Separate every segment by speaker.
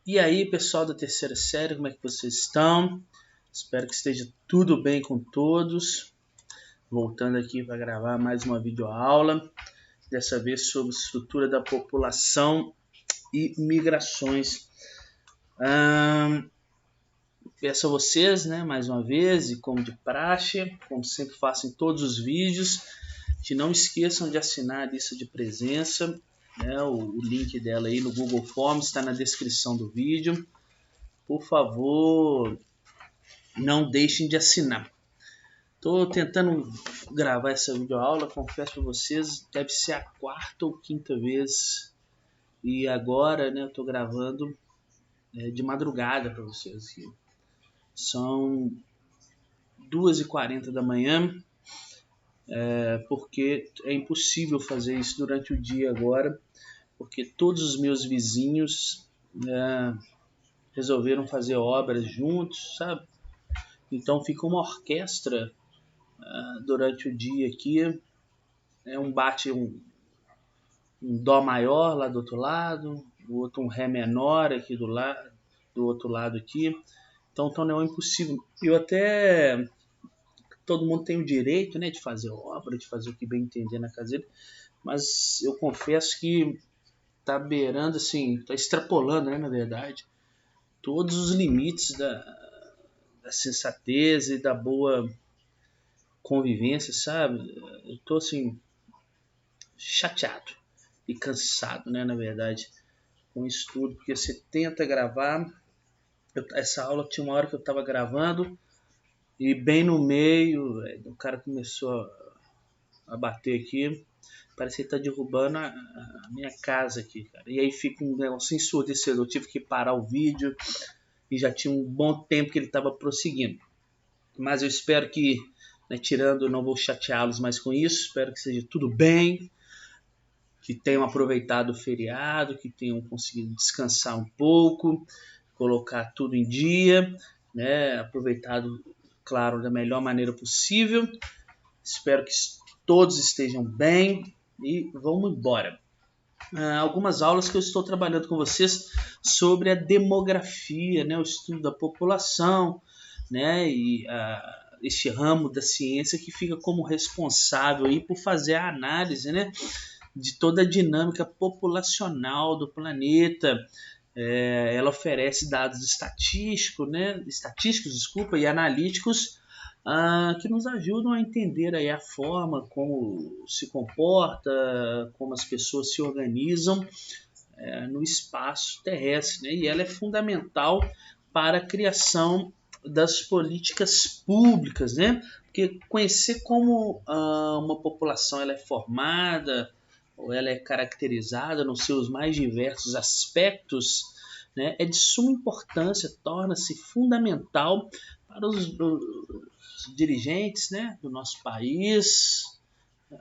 Speaker 1: E aí, pessoal da terceira série, como é que vocês estão? Espero que esteja tudo bem com todos. Voltando aqui para gravar mais uma videoaula, dessa vez sobre estrutura da população e migrações. Peço a vocês, mais uma vez, e como de praxe, como sempre faço em todos os vídeos, que não esqueçam de assinar a lista de presença, o link dela aí no Google Forms está na descrição do vídeo. Por favor, não deixem de assinar. Estou tentando gravar essa videoaula, confesso para vocês, deve ser a quarta ou quinta vez. E agora, eu estou gravando de madrugada para vocês aqui. São 2h40 da manhã, porque é impossível fazer isso durante o dia agora, porque todos os meus vizinhos resolveram fazer obras juntos, sabe? Então fica uma orquestra durante o dia aqui, um dó maior lá do outro lado, o outro um ré menor aqui do outro lado aqui. Então não é impossível. Todo mundo tem o direito, de fazer obra, de fazer o que bem entender na casa dele, mas eu confesso que tá beirando, assim, tá extrapolando, na verdade, todos os limites da sensatez e da boa convivência, sabe? Eu tô, assim, chateado e cansado, na verdade, com isso tudo, porque você tenta gravar. Essa aula tinha uma hora que eu estava gravando e bem no meio, o cara começou a bater aqui, parece que ele tá derrubando a minha casa aqui, cara. E aí fica um negócio ensurdecedor, eu tive que parar o vídeo e já tinha um bom tempo que ele estava prosseguindo. Mas eu espero que, tirando, não vou chateá-los mais com isso, espero que seja tudo bem, que tenham aproveitado o feriado, que tenham conseguido descansar um pouco, colocar tudo em dia, aproveitado, claro, da melhor maneira possível. Espero que todos estejam bem e vamos embora. Algumas aulas que eu estou trabalhando com vocês sobre a demografia, o estudo da população, e este ramo da ciência que fica como responsável aí por fazer a análise, de toda a dinâmica populacional do planeta. Ela oferece dados estatísticos, e analíticos que nos ajudam a entender aí a forma como se comporta, como as pessoas se organizam no espaço terrestre, e ela é fundamental para a criação das políticas públicas, porque conhecer como uma população ela é formada, ou ela é caracterizada nos seus mais diversos aspectos, é de suma importância, torna-se fundamental para os dirigentes, do nosso país,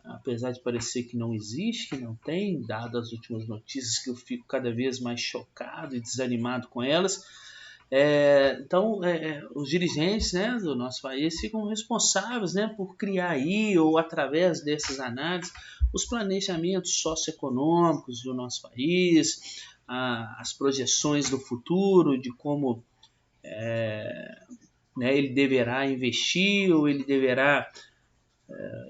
Speaker 1: apesar de parecer que não existe, que não tem, dado as últimas notícias que eu fico cada vez mais chocado e desanimado com elas. Então, os dirigentes do nosso país ficam responsáveis por criar aí, ou através dessas análises, os planejamentos socioeconômicos do nosso país, as projeções do futuro, de como ele deverá investir ou ele deverá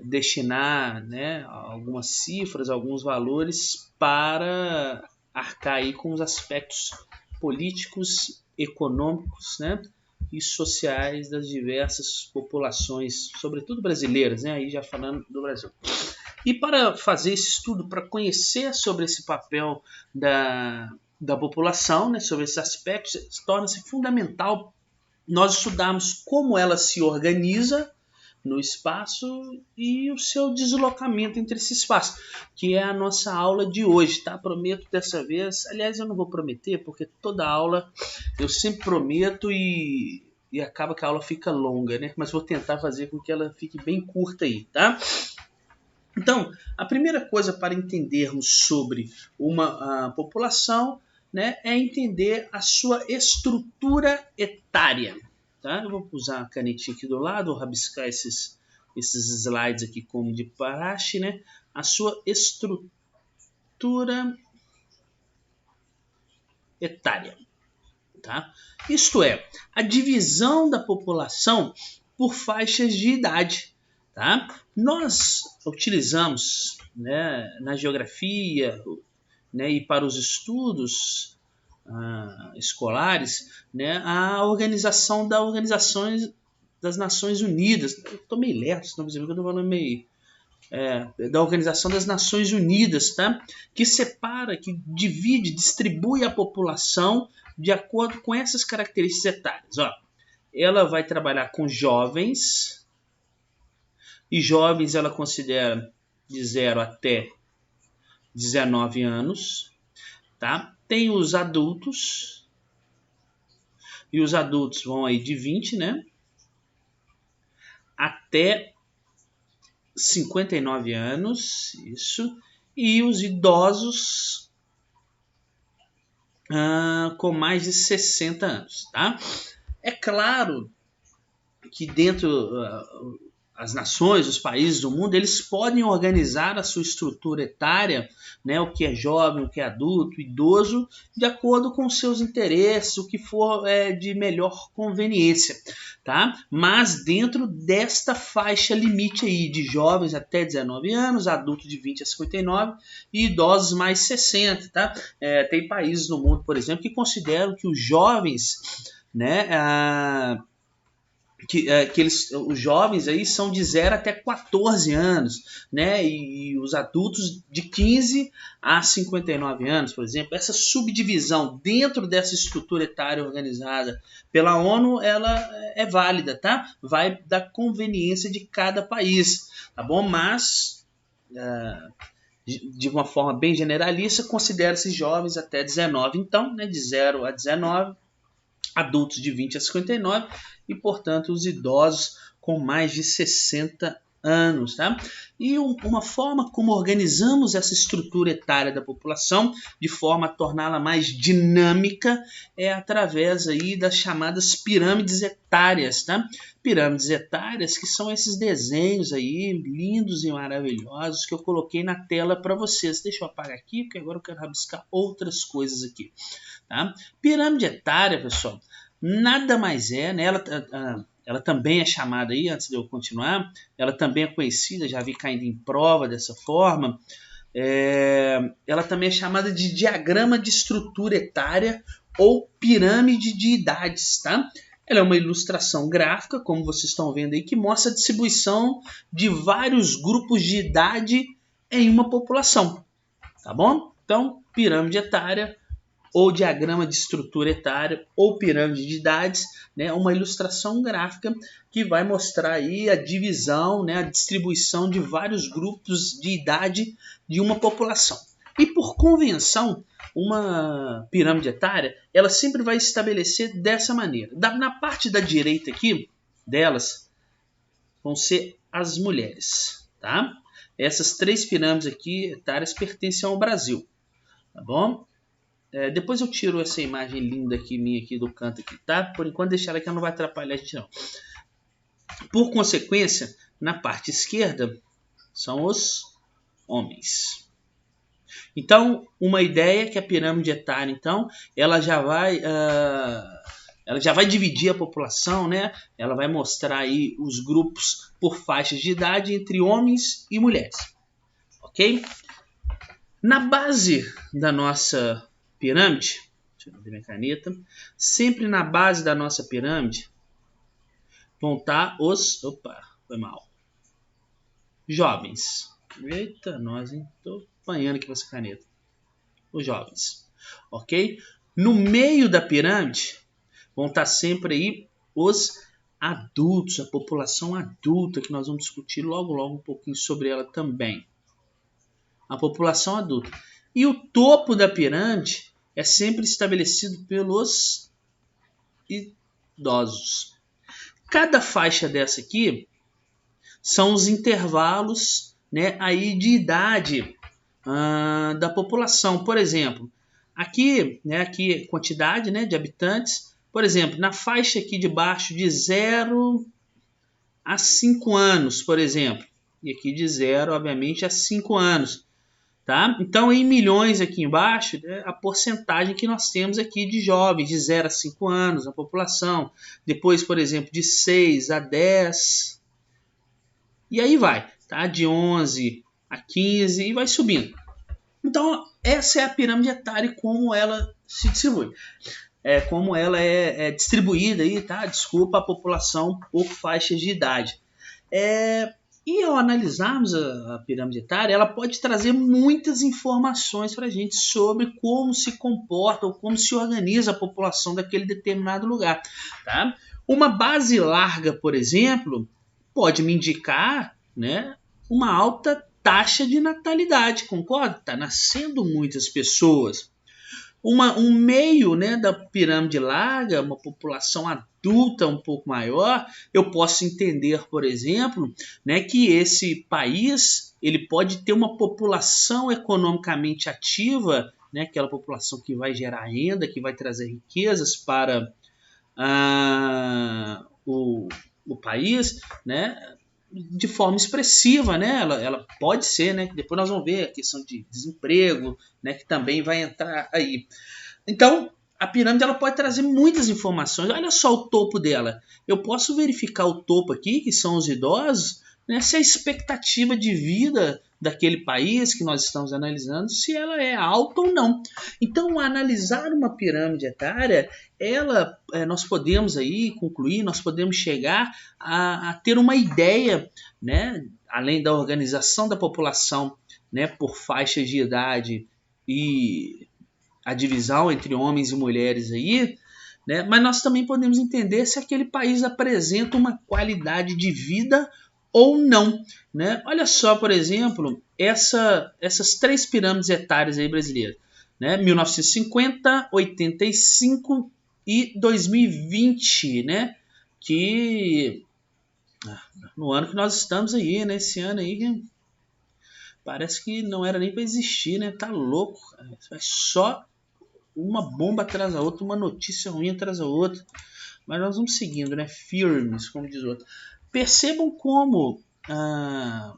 Speaker 1: destinar algumas cifras, alguns valores para arcar aí com os aspectos políticos, econômicos, e sociais das diversas populações, sobretudo brasileiras, aí já falando do Brasil. E para fazer esse estudo, para conhecer sobre esse papel da população, sobre esses aspectos, torna-se fundamental nós estudarmos como ela se organiza no espaço e o seu deslocamento entre esse espaço, que é a nossa aula de hoje, tá? Prometo dessa vez, aliás, eu não vou prometer, porque toda aula eu sempre prometo e acaba que a aula fica longa, mas vou tentar fazer com que ela fique bem curta aí, tá? Então, a primeira coisa para entendermos sobre uma população, é entender a sua estrutura etária. Tá? Eu vou usar a canetinha aqui do lado, vou rabiscar esses slides aqui como de praxe, a sua estrutura etária. tá? Isto é, a divisão da população por faixas de idade, tá? Nós utilizamos, né, na geografia, né, e para os estudos escolares, né, a organização das Nações Unidas. Estou meio lerdo, senão eu estou falando meio... da Organização das Nações Unidas, tá? Que separa, que divide, distribui a população de acordo com essas características etárias. Ó, ela vai trabalhar com jovens, e jovens ela considera de 0 até 19 anos, tá? Tem os adultos, e os adultos vão aí de 20, né, até 59 anos, isso, e os idosos com mais de 60 anos, tá? É claro que dentro as nações, os países do mundo, eles podem organizar a sua estrutura etária, né, o que é jovem, o que é adulto, idoso, de acordo com os seus interesses, o que for de melhor conveniência, tá? Mas dentro desta faixa limite aí de jovens até 19 anos, adultos de 20 a 59 e idosos mais 60, tá? Tem países no mundo, por exemplo, que consideram que os jovens, né, os jovens aí são de 0 até 14 anos, né? E os adultos de 15 a 59 anos, por exemplo. Essa subdivisão dentro dessa estrutura etária organizada pela ONU, ela é válida, tá? Vai da conveniência de cada país, tá bom? Mas, de uma forma bem generalista, considera-se jovens até 19, então, né? De 0 a 19, adultos de 20 a 59 e, portanto, os idosos com mais de 60 anos. Tá? E uma forma como organizamos essa estrutura etária da população, de forma a torná-la mais dinâmica, é através aí das chamadas pirâmides etárias. Tá? Pirâmides etárias, que são esses desenhos aí lindos e maravilhosos que eu coloquei na tela para vocês. Deixa eu apagar aqui, porque agora eu quero rabiscar outras coisas aqui. Tá? Pirâmide etária, pessoal, nada mais é, né? Ela também é chamada aí, antes de eu continuar, ela também é conhecida, já vi caindo em prova dessa forma, ela também é chamada de diagrama de estrutura etária ou pirâmide de idades, tá? Ela é uma ilustração gráfica, como vocês estão vendo aí, que mostra a distribuição de vários grupos de idade em uma população, tá bom? Então, pirâmide etária, ou diagrama de estrutura etária, ou pirâmide de idades, né, uma ilustração gráfica que vai mostrar aí a divisão, né, a distribuição de vários grupos de idade de uma população. E por convenção, uma pirâmide etária, ela sempre vai estabelecer dessa maneira. Na parte da direita aqui delas, vão ser as mulheres, tá? Essas 3 pirâmides aqui etárias pertencem ao Brasil, tá bom? Depois eu tiro essa imagem linda aqui, minha aqui do canto aqui, tá? Por enquanto deixar ela aqui, ela não vai atrapalhar a gente não. Por consequência, na parte esquerda são os homens. Então, uma ideia é que a pirâmide etária, então, ela já vai dividir a população, né? Ela vai mostrar aí os grupos por faixas de idade entre homens e mulheres, ok? Na base da nossa pirâmide, deixa eu ver minha caneta, sempre na base da nossa pirâmide vão estar os, jovens. Eita, nós, hein? Tô apanhando aqui com essa caneta. Os jovens, ok? No meio da pirâmide vão estar sempre aí os adultos, a população adulta, que nós vamos discutir logo um pouquinho sobre ela também. A população adulta. E o topo da pirâmide é sempre estabelecido pelos idosos. Cada faixa dessa aqui são os intervalos, né, aí de idade da população. Por exemplo, aqui, né, aqui quantidade, né, de habitantes. Por exemplo, na faixa aqui de baixo de 0 a 5 anos, por exemplo. E aqui de 0, obviamente, a 5 anos. Tá? Então, em milhões aqui embaixo, né, a porcentagem que nós temos aqui de jovens de 0 a 5 anos na população. Depois, por exemplo, de 6 a 10. E aí vai, tá? De 11 a 15 e vai subindo. Então, essa é a pirâmide etária e como ela se distribui. Como ela é distribuída aí, tá? Desculpa, a população por faixas de idade. E ao analisarmos a pirâmide etária, ela pode trazer muitas informações para a gente sobre como se comporta ou como se organiza a população daquele determinado lugar. Tá? Uma base larga, por exemplo, pode me indicar, né, uma alta taxa de natalidade, concorda? Está nascendo muitas pessoas. Um meio, né, da pirâmide larga, uma população adulta um pouco maior, eu posso entender, por exemplo, né, que esse país ele pode ter uma população economicamente ativa, né, aquela população que vai gerar renda, que vai trazer riquezas para o país, né, de forma expressiva, né? Ela pode ser, né? Depois nós vamos ver a questão de desemprego, né? Que também vai entrar aí. Então, a pirâmide ela pode trazer muitas informações. Olha só o topo dela. Eu posso verificar o topo aqui, que são os idosos, né? Se a expectativa de vida daquele país que nós estamos analisando, se ela é alta ou não. Então, analisar uma pirâmide etária, nós podemos aí concluir, nós podemos chegar a ter uma ideia, né, além da organização da população, né, por faixas de idade e a divisão entre homens e mulheres aí, né, mas nós também podemos entender se aquele país apresenta uma qualidade de vida ou não, né? Olha só, por exemplo, essas 3 pirâmides etárias aí brasileiras, né? 1950, 85 e 2020, né? Que no ano que nós estamos aí, né? Esse ano aí parece que não era nem para existir, né? Tá louco, é só uma bomba atrás da outra, uma notícia ruim atrás da outra. Mas nós vamos seguindo, né? Firmes, como diz o outro. Percebam como a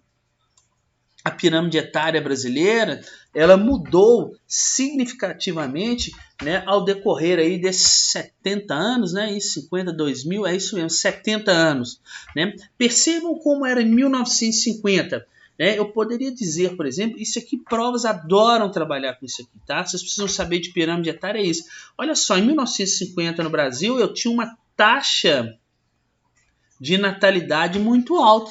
Speaker 1: pirâmide etária brasileira ela mudou significativamente, né, ao decorrer aí desses 70 anos, né, e 50, 2000, é isso mesmo, 70 anos. Né? Percebam como era em 1950. Né? Eu poderia dizer, por exemplo, isso aqui, provas adoram trabalhar com isso aqui, tá? Vocês precisam saber de pirâmide etária, é isso. Olha só, em 1950 no Brasil, eu tinha uma taxa de natalidade muito alta,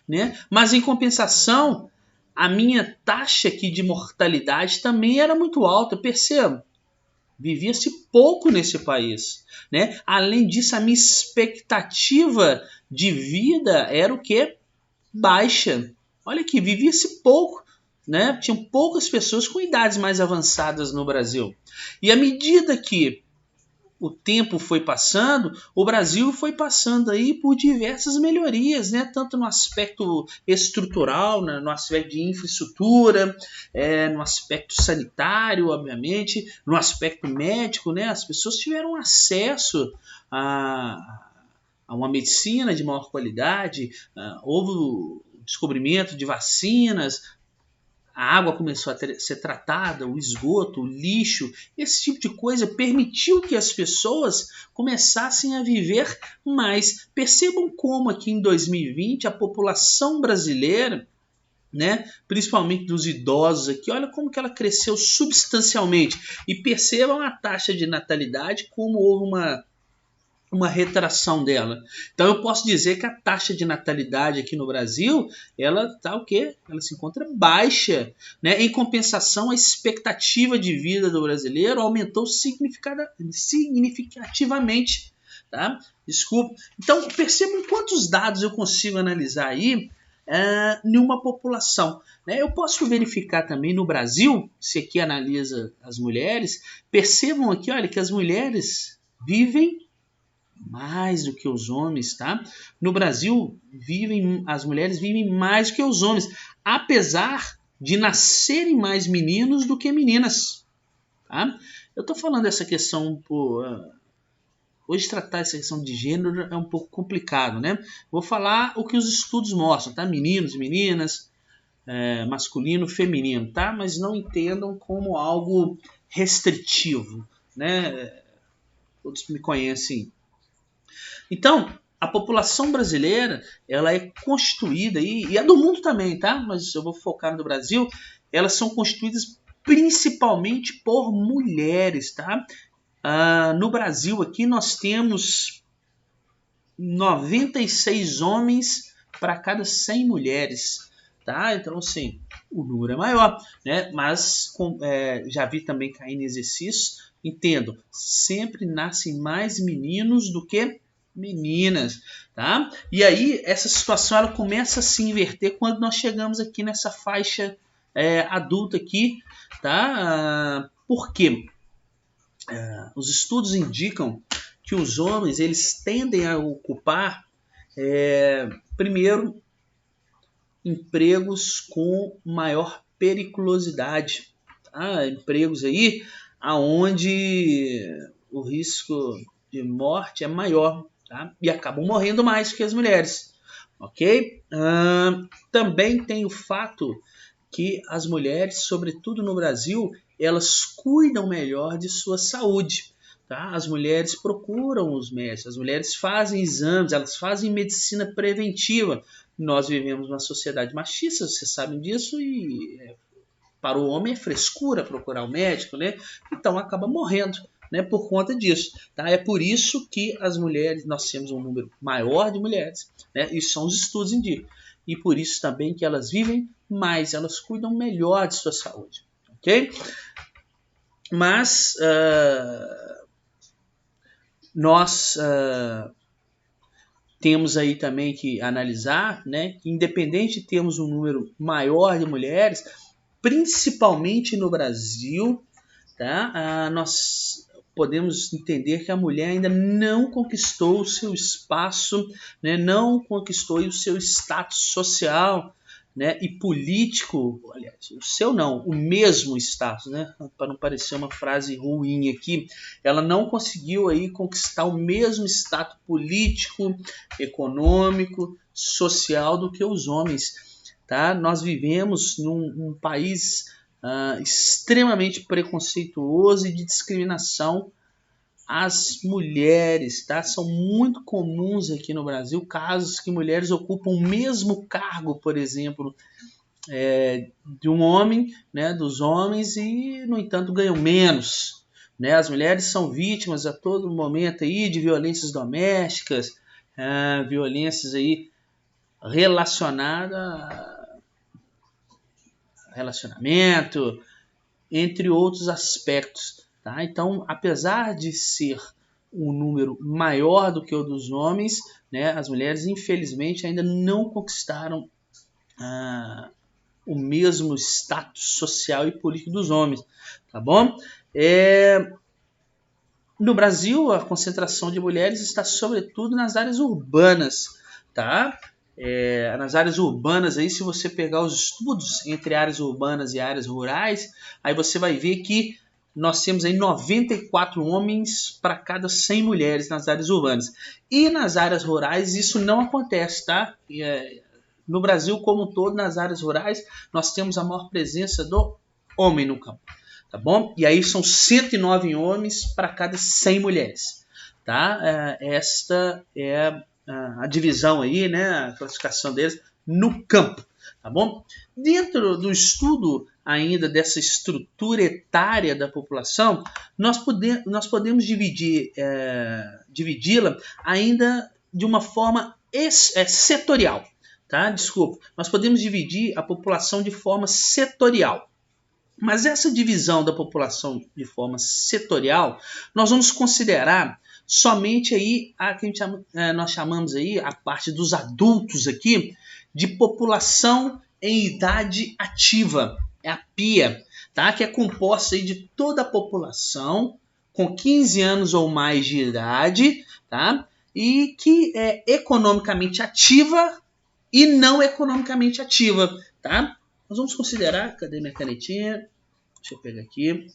Speaker 1: né? Mas em compensação, a minha taxa aqui de mortalidade também era muito alta, perceba. Vivia-se pouco nesse país, né? Além disso, a minha expectativa de vida era o quê? Baixa. Olha aqui, vivia-se pouco, né? Tinham poucas pessoas com idades mais avançadas no Brasil. E à medida que o tempo foi passando, o Brasil foi passando aí por diversas melhorias, né? Tanto no aspecto estrutural, né? No aspecto de infraestrutura, no aspecto sanitário, obviamente, no aspecto médico, né? As pessoas tiveram acesso a uma medicina de maior qualidade, houve o descobrimento de vacinas, a água começou a ser tratada, o esgoto, o lixo, esse tipo de coisa permitiu que as pessoas começassem a viver mais. Percebam como aqui em 2020 a população brasileira, né, principalmente dos idosos aqui, olha como que ela cresceu substancialmente. E percebam a taxa de natalidade, como houve uma retração dela. Então eu posso dizer que a taxa de natalidade aqui no Brasil, ela tá o quê? Ela se encontra baixa, né? Em compensação, a expectativa de vida do brasileiro aumentou significativamente, tá? Desculpa. Então percebam quantos dados eu consigo analisar aí em uma população. Né? Eu posso verificar também no Brasil, se aqui analisa as mulheres, percebam aqui, olha, que as mulheres vivem mais do que os homens, tá? No Brasil, as mulheres vivem mais do que os homens, apesar de nascerem mais meninos do que meninas, tá? Eu tô falando essa questão hoje tratar essa questão de gênero é um pouco complicado, né? Vou falar o que os estudos mostram, tá? Meninos e meninas, masculino, feminino, tá? Mas não entendam como algo restritivo, né? Todos me conhecem. Então, a população brasileira, ela é constituída, e a do mundo também, tá? Mas eu vou focar no Brasil, elas são constituídas principalmente por mulheres, tá? No Brasil aqui nós temos 96 homens para cada 100 mulheres, tá? Então, assim, o número é maior, né? Mas já vi também cair em exercício, entendo, sempre nascem mais meninos do que meninas, tá? E aí essa situação ela começa a se inverter quando nós chegamos aqui nessa faixa adulta aqui, tá? Por quê? Os estudos indicam que os homens eles tendem a ocupar primeiro empregos com maior periculosidade, tá? Empregos aí aonde o risco de morte é maior, tá? E acabam morrendo mais que as mulheres, ok? Também tem o fato que as mulheres, sobretudo no Brasil, elas cuidam melhor de sua saúde, tá? As mulheres procuram os médicos, as mulheres fazem exames, elas fazem medicina preventiva. Nós vivemos numa sociedade machista, vocês sabem disso, e para o homem é frescura procurar o médico, né? Então acaba morrendo, né, por conta disso, tá? É por isso que as mulheres, nós temos um número maior de mulheres, né? Isso são os estudos indicam. E por isso também que elas vivem mais, elas cuidam melhor de sua saúde, ok? Mas nós temos aí também que analisar, né, que independente de termos um número maior de mulheres, principalmente no Brasil, tá? Nós podemos entender que a mulher ainda não conquistou o seu espaço, né? Não conquistou o seu status social, né? E político, aliás, o seu não, o mesmo status, né? Para não parecer uma frase ruim aqui, ela não conseguiu aí conquistar o mesmo status político, econômico, social do que os homens, tá? Nós vivemos num país extremamente preconceituoso e de discriminação às mulheres, tá? São muito comuns aqui no Brasil casos que mulheres ocupam o mesmo cargo, por exemplo, de um homem, né, dos homens, e no entanto ganham menos, né? As mulheres são vítimas a todo momento aí de violências domésticas, violências aí relacionadas a relacionamento, entre outros aspectos, tá? Então, apesar de ser um número maior do que o dos homens, né, as mulheres, infelizmente, ainda não conquistaram o mesmo status social e político dos homens, tá bom? No Brasil, a concentração de mulheres está sobretudo nas áreas urbanas, tá? Nas áreas urbanas, aí, se você pegar os estudos entre áreas urbanas e áreas rurais, aí você vai ver que nós temos aí 94 homens para cada 100 mulheres nas áreas urbanas. E nas áreas rurais isso não acontece, tá? No Brasil como um todo, nas áreas rurais, nós temos a maior presença do homem no campo, tá bom? E aí são 109 homens para cada 100 mulheres, tá? Esta é a divisão aí, né, a classificação deles no campo, tá bom? Dentro do estudo ainda dessa estrutura etária da população, nós podemos dividi-la ainda de uma forma setorial, tá? Desculpa, nós podemos dividir a população de forma setorial. Mas essa divisão da população de forma setorial, nós vamos considerar somente aí a que nós chamamos aí a parte dos adultos aqui de população em idade ativa, é a PIA, tá? Que é composta aí de toda a população com 15 anos ou mais de idade, tá? E que é economicamente ativa e não economicamente ativa, tá? Nós vamos considerar, cadê minha canetinha? Deixa eu pegar aqui.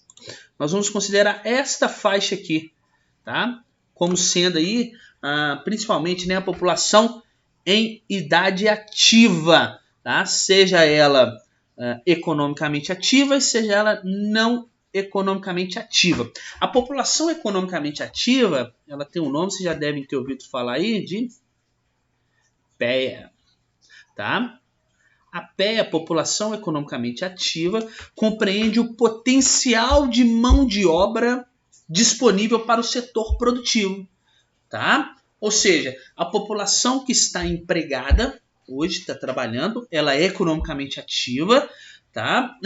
Speaker 1: Nós vamos considerar esta faixa aqui, tá? Como sendo aí, principalmente, né, a população em idade ativa, tá? Seja ela economicamente ativa e seja ela não economicamente ativa. A população economicamente ativa, ela tem um nome, vocês já devem ter ouvido falar aí, de PEA, tá? A PEA, população economicamente ativa, compreende o potencial de mão de obra disponível para o setor produtivo, tá? Ou seja, a população que está empregada, hoje está trabalhando, ela é economicamente ativa, tá?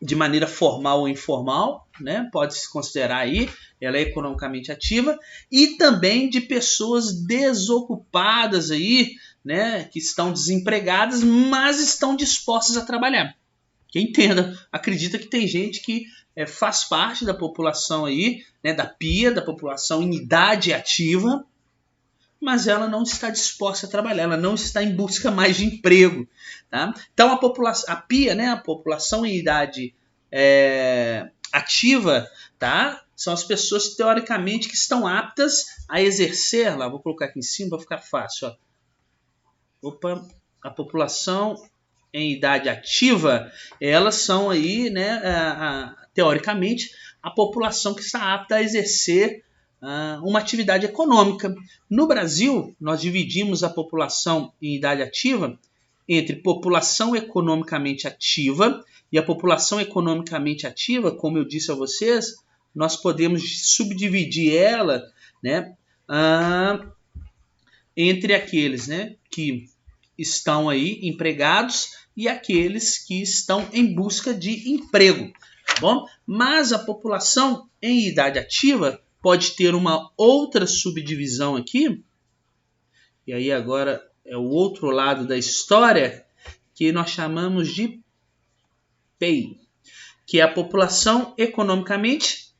Speaker 1: De maneira formal ou informal, né? Pode-se considerar aí, ela é economicamente ativa, e também de pessoas desocupadas aí, né? Que estão desempregadas, mas estão dispostas a trabalhar. Quem entenda, acredita que tem gente que faz parte da população aí, né? Da PIA, da população em idade ativa, mas ela não está disposta a trabalhar, ela não está em busca mais de emprego. Tá? Então a PIA, né, a população em idade ativa, tá? São as pessoas teoricamente que estão aptas a exercer, lá, vou colocar aqui em cima para ficar fácil. Ó. Opa, a população em idade ativa, elas são aí, né, teoricamente, a população que está apta a exercer uma atividade econômica. No Brasil, nós dividimos a população em idade ativa entre população economicamente ativa e a população economicamente ativa, como eu disse a vocês, nós podemos subdividir ela, né, entre aqueles, né, que estão aí empregados e aqueles que estão em busca de emprego. Tá bom? Mas a população em idade ativa pode ter uma outra subdivisão aqui, e aí agora é o outro lado da história, que nós chamamos de PEI, que é a população economicamente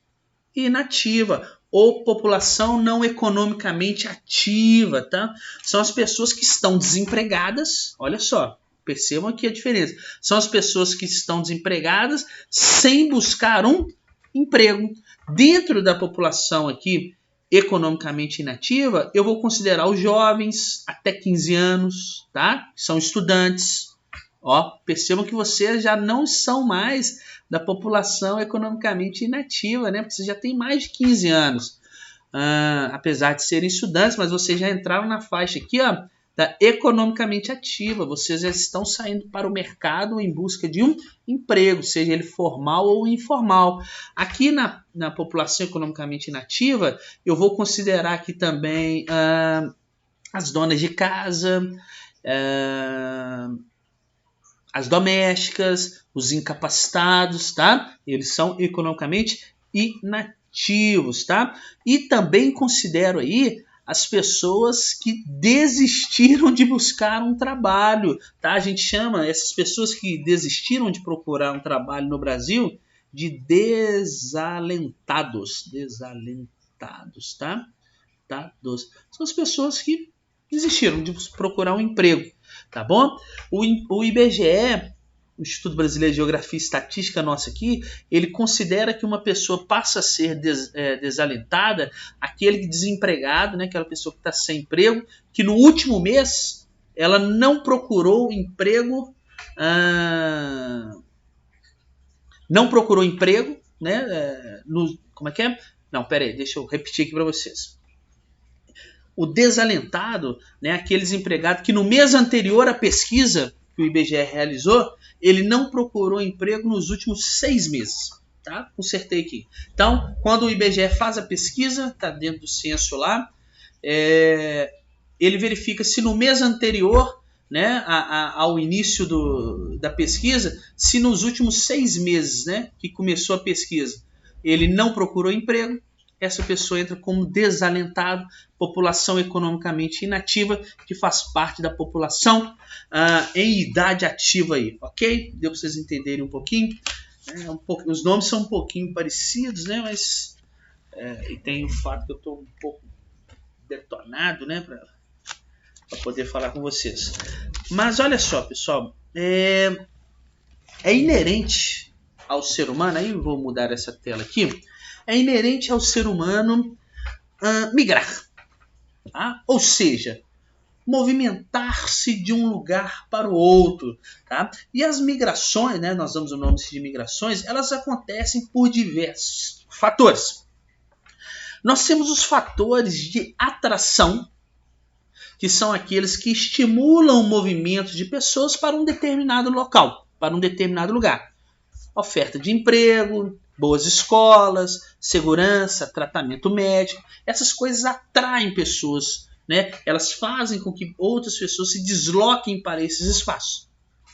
Speaker 1: inativa, ou população não economicamente ativa, tá? São as pessoas que estão desempregadas, olha só, percebam aqui a diferença, são as pessoas que estão desempregadas sem buscar um emprego. Dentro da população aqui economicamente inativa, eu vou considerar os jovens até 15 anos, tá? São estudantes. Ó, percebam que vocês já não são mais da população economicamente inativa, né? Porque vocês já têm mais de 15 anos. Apesar de serem estudantes, mas vocês já entraram na faixa aqui, ó, da economicamente ativa. Vocês já estão saindo para o mercado em busca de um emprego, seja ele formal ou informal. Aqui na população economicamente inativa, eu vou considerar aqui também as donas de casa, as domésticas, os incapacitados, tá? Eles são economicamente inativos, tá? E também considero aí as pessoas que desistiram de buscar um trabalho, tá? A gente chama essas pessoas que desistiram de procurar um trabalho no Brasil de desalentados, tá? São as pessoas que desistiram de procurar um emprego, tá bom? O IBGE, o Instituto Brasileiro de Geografia e Estatística nosso aqui, ele considera que uma pessoa passa a ser desalentada, aquele desempregado, né, aquela pessoa que está sem emprego, que no último mês ela não procurou emprego, né? Como é que é? Não, pera aí, deixa eu repetir aqui para vocês. O desalentado, né, aquele desempregado que no mês anterior à pesquisa que o IBGE realizou, ele não procurou emprego nos últimos 6 meses. Tá? Consertei aqui. Então, quando o IBGE faz a pesquisa, está dentro do censo lá, ele verifica se no mês anterior, né, ao início da pesquisa, se nos últimos 6 meses, né, que começou a pesquisa, ele não procurou emprego, essa pessoa entra como desalentado, população economicamente inativa, que faz parte da população em idade ativa aí, ok? Deu para vocês entenderem um pouquinho? Os nomes são um pouquinho parecidos, né? Mas e tem o fato que eu estou um pouco detonado, né? Para poder falar com vocês. Mas olha só, pessoal, é inerente ao ser humano, aí vou mudar essa tela aqui, é inerente ao ser humano migrar. Tá? Ou seja, movimentar-se de um lugar para o outro. Tá? E as migrações, né, nós damos o nome de migrações, elas acontecem por diversos fatores. Nós temos os fatores de atração, que são aqueles que estimulam o movimento de pessoas para um determinado local, para um determinado lugar. Oferta de emprego, boas escolas, segurança, tratamento médico. Essas coisas atraem pessoas, né? Elas fazem com que outras pessoas se desloquem para esses espaços.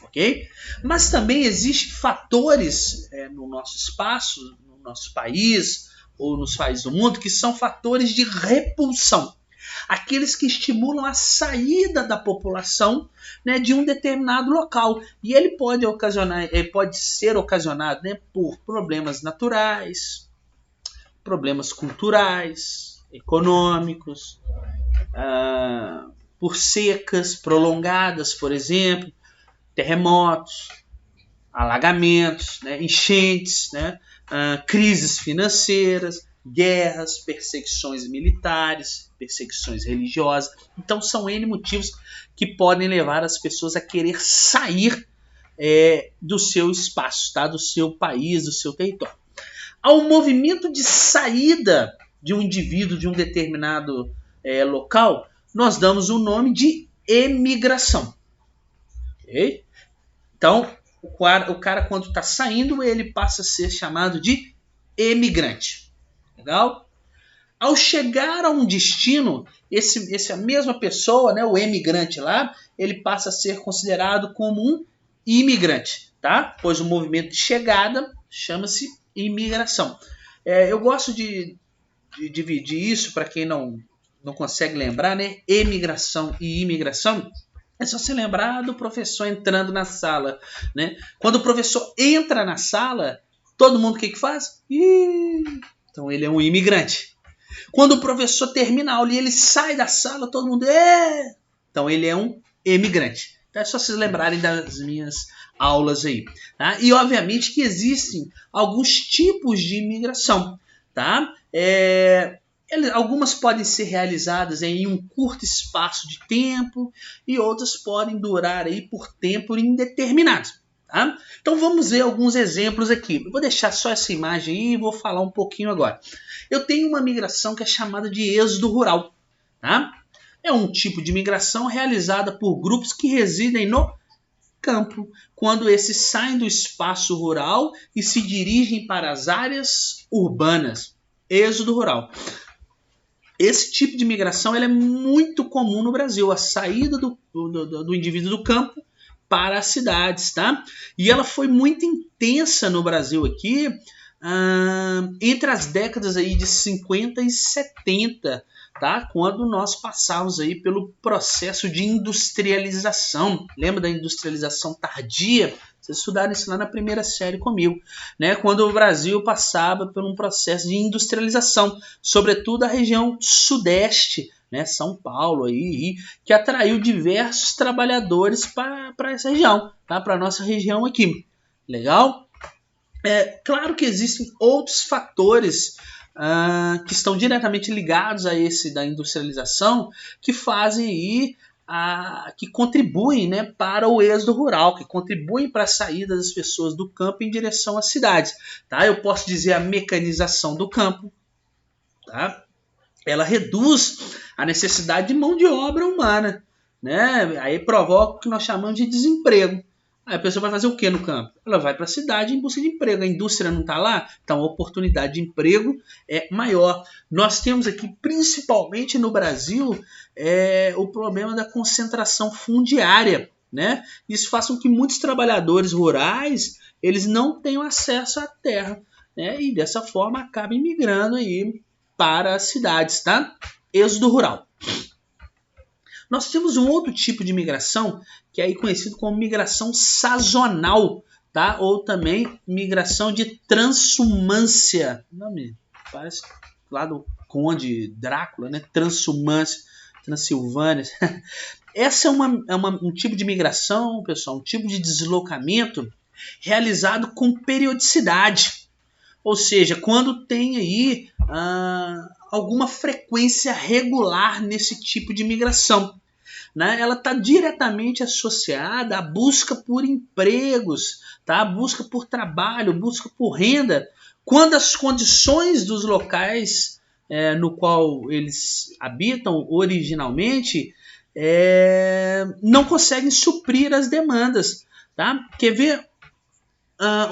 Speaker 1: Okay? Mas também existem fatores no nosso espaço, no nosso país ou nos países do mundo, que são fatores de repulsão. Aqueles que estimulam a saída da população, né, de um determinado local. E ele pode ser ocasionado, né, por problemas naturais, problemas culturais, econômicos, por secas prolongadas, por exemplo, terremotos, alagamentos, né, enchentes, né, crises financeiras, guerras, perseguições militares, perseguições religiosas. Então são N motivos que podem levar as pessoas a querer sair do seu espaço, tá? Do seu país, do seu território. Ao movimento de saída de um indivíduo de um determinado local, nós damos o nome de emigração. Okay? Então, o cara quando está saindo, ele passa a ser chamado de emigrante. Legal? Ao chegar a um destino, essa mesma pessoa, né, o emigrante lá, ele passa a ser considerado como um imigrante, tá? Pois o movimento de chegada chama-se imigração. Eu gosto de dividir isso para quem não consegue lembrar, né? Emigração e imigração. É só se lembrar do professor entrando na sala, né? Quando o professor entra na sala, todo mundo o que faz? Então ele é um imigrante. Quando o professor termina a aula e ele sai da sala, todo mundo então ele é um emigrante. Então é só vocês lembrarem das minhas aulas aí. Tá? E obviamente que existem alguns tipos de imigração. Tá? Algumas podem ser realizadas em um curto espaço de tempo e outras podem durar aí por tempo indeterminado. Tá? Então vamos ver alguns exemplos aqui. Eu vou deixar só essa imagem aí e vou falar um pouquinho agora. Eu tenho uma migração que é chamada de êxodo rural. Tá? É um tipo de migração realizada por grupos que residem no campo, quando esses saem do espaço rural e se dirigem para as áreas urbanas. Êxodo rural. Esse tipo de migração ela é muito comum no Brasil, a saída do indivíduo do campo para as cidades, tá? E ela foi muito intensa no Brasil aqui entre as décadas aí de 50 e 70, tá? Quando nós passávamos aí pelo processo de industrialização. Lembra da industrialização tardia? Vocês estudaram isso lá na primeira série comigo, né? Quando o Brasil passava por um processo de industrialização, sobretudo a região sudeste, né? São Paulo, aí, que atraiu diversos trabalhadores para essa região, tá? Para a nossa região aqui. Legal? Claro que existem outros fatores que estão diretamente ligados a esse da industrialização, que fazem aí que contribuem, né, para o êxodo rural, que contribuem para a saída das pessoas do campo em direção às cidades. Tá? Eu posso dizer a mecanização do campo. Tá? Ela reduz a necessidade de mão de obra humana. Né? Aí provoca o que nós chamamos de desemprego. Aí a pessoa vai fazer o que no campo? Ela vai para a cidade em busca de emprego. A indústria não está lá? Então a oportunidade de emprego é maior. Nós temos aqui, principalmente no Brasil, o problema da concentração fundiária. Né? Isso faz com que muitos trabalhadores rurais eles não tenham acesso à terra. Né? E dessa forma acabam migrando aí para as cidades. Tá? Êxodo rural. Nós temos um outro tipo de migração que é aí conhecido como migração sazonal, tá? Ou também migração de transhumância. Nome parece lá do Conde Drácula, né? Transhumância, Transilvânia. Essa é um tipo de migração, pessoal, um tipo de deslocamento realizado com periodicidade. Ou seja, quando tem aí alguma frequência regular nesse tipo de migração. né, ela está diretamente associada à busca por empregos, tá? A busca por trabalho, busca por renda, quando as condições dos locais no qual eles habitam originalmente não conseguem suprir as demandas. Tá? Quer ver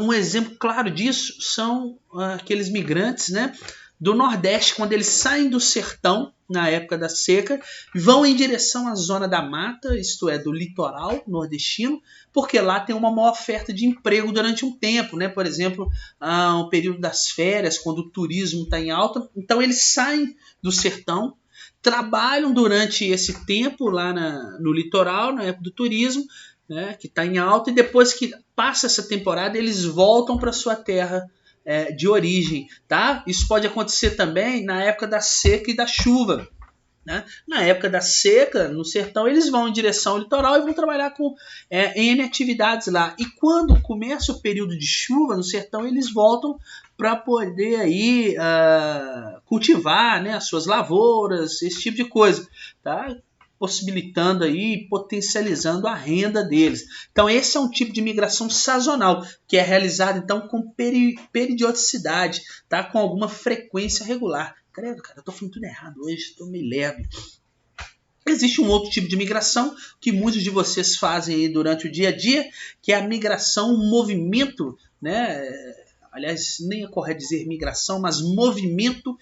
Speaker 1: um exemplo claro disso? São aqueles migrantes, né, do Nordeste, quando eles saem do sertão na época da seca, vão em direção à zona da mata, isto é, do litoral nordestino, porque lá tem uma maior oferta de emprego durante um tempo, né? Por exemplo, o período das férias, quando o turismo está em alta. Então eles saem do sertão, trabalham durante esse tempo lá no litoral, na época do turismo, né, que está em alta, e depois que passa essa temporada, eles voltam para sua terra de origem. Tá? Isso pode acontecer também na época da seca e da chuva. Né? Na época da seca, no sertão, eles vão em direção ao litoral e vão trabalhar com N atividades lá. E quando começa o período de chuva no sertão, eles voltam para poder aí, cultivar, né, as suas lavouras, esse tipo de coisa. Tá? Possibilitando aí, potencializando a renda deles. Então esse é um tipo de migração sazonal, que é realizado então com periodicidade, tá? Com alguma frequência regular. Credo, cara, eu tô falando tudo errado hoje, tô meio leve. Existe um outro tipo de migração que muitos de vocês fazem aí durante o dia a dia, que é a migração, um movimento, né? Aliás, nem é correto dizer migração, mas movimento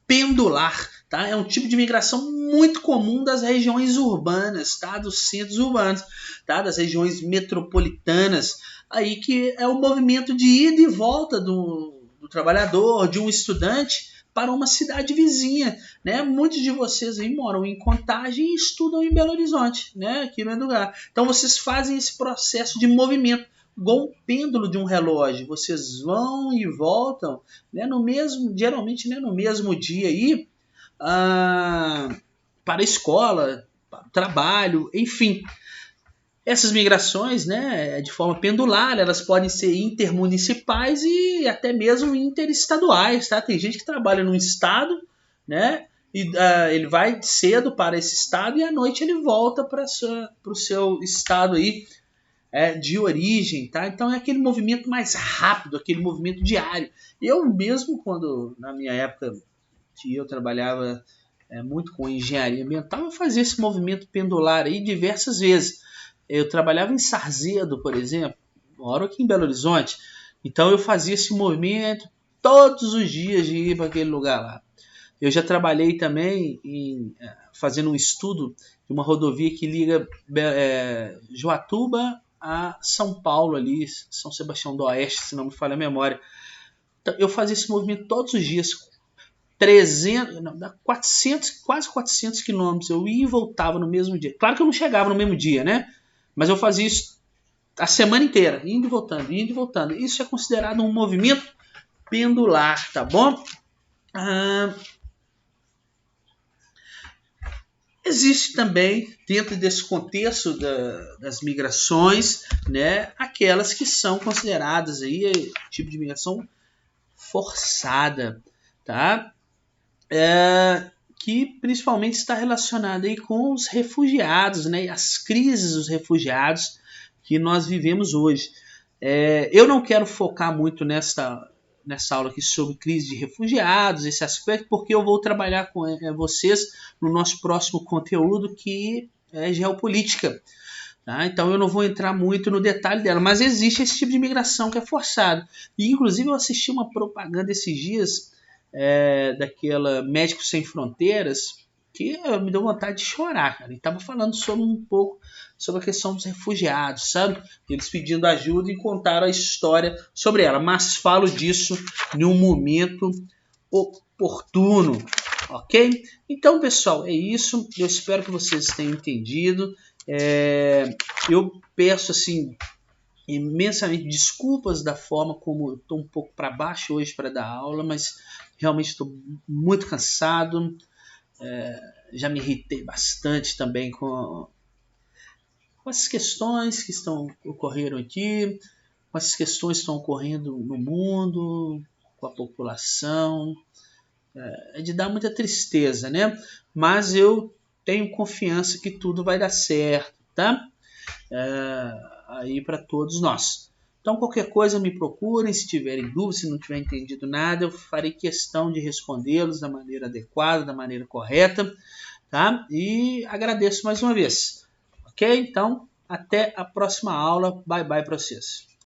Speaker 1: pendular, tá? É um tipo de migração muito comum das regiões urbanas, tá? Dos centros urbanos, tá? Das regiões metropolitanas, aí que é o movimento de ida e volta do trabalhador, de um estudante para uma cidade vizinha, né? Muitos de vocês aí moram em Contagem e estudam em Belo Horizonte, né? Aqui no lugar. Então vocês fazem esse processo de movimento, igual um pêndulo de um relógio. Vocês vão e voltam, né, geralmente, né, no mesmo dia aí, para a escola, para o trabalho, enfim. Essas migrações, né, de forma pendular, elas podem ser intermunicipais e até mesmo interestaduais. Tá? Tem gente que trabalha num estado, né, e ele vai cedo para esse estado e à noite ele volta para o seu estado aí, de origem, tá? Então é aquele movimento mais rápido, aquele movimento diário. Eu mesmo, quando na minha época que eu trabalhava muito com engenharia ambiental, eu fazia esse movimento pendular aí diversas vezes. Eu trabalhava em Sarzedo, por exemplo, moro aqui em Belo Horizonte, então eu fazia esse movimento todos os dias de ir para aquele lugar lá. Eu já trabalhei também fazendo um estudo de uma rodovia que liga Joatuba a São Paulo ali, São Sebastião do Oeste, se não me falha a memória. Então, eu fazia esse movimento todos os dias, 400, quase 400 quilômetros. Eu ia e voltava no mesmo dia. Claro que eu não chegava no mesmo dia, né? Mas eu fazia isso a semana inteira, indo e voltando, indo e voltando. Isso é considerado um movimento pendular, tá bom? Existe também, dentro desse contexto das migrações, né, aquelas que são consideradas aí tipo de migração forçada, tá? Que principalmente está relacionada aí com os refugiados, né, e as crises dos refugiados que nós vivemos hoje. Eu não quero focar muito nessa aula aqui sobre crise de refugiados, esse aspecto, porque eu vou trabalhar com vocês no nosso próximo conteúdo, que é geopolítica. Tá? Então eu não vou entrar muito no detalhe dela, mas existe esse tipo de imigração que é forçado. E inclusive eu assisti uma propaganda esses dias daquela Médicos Sem Fronteiras, que me deu vontade de chorar, cara. Ele estava falando um pouco sobre a questão dos refugiados, sabe? Eles pedindo ajuda e contaram a história sobre ela, mas falo disso em um momento oportuno, ok? Então, pessoal, é isso. Eu espero que vocês tenham entendido. Eu peço, assim, imensamente desculpas da forma como eu estou um pouco para baixo hoje para dar aula, mas realmente estou muito cansado. Já me irritei bastante também com essas questões que ocorreram aqui, com essas questões que estão ocorrendo no mundo, com a população. É de dar muita tristeza, né? Mas eu tenho confiança que tudo vai dar certo, tá? Aí para todos nós. Então, qualquer coisa me procurem, se tiverem dúvidas, se não tiver entendido nada, eu farei questão de respondê-los da maneira adequada, da maneira correta, tá? E agradeço mais uma vez, ok? Então, até a próxima aula. Bye bye para vocês.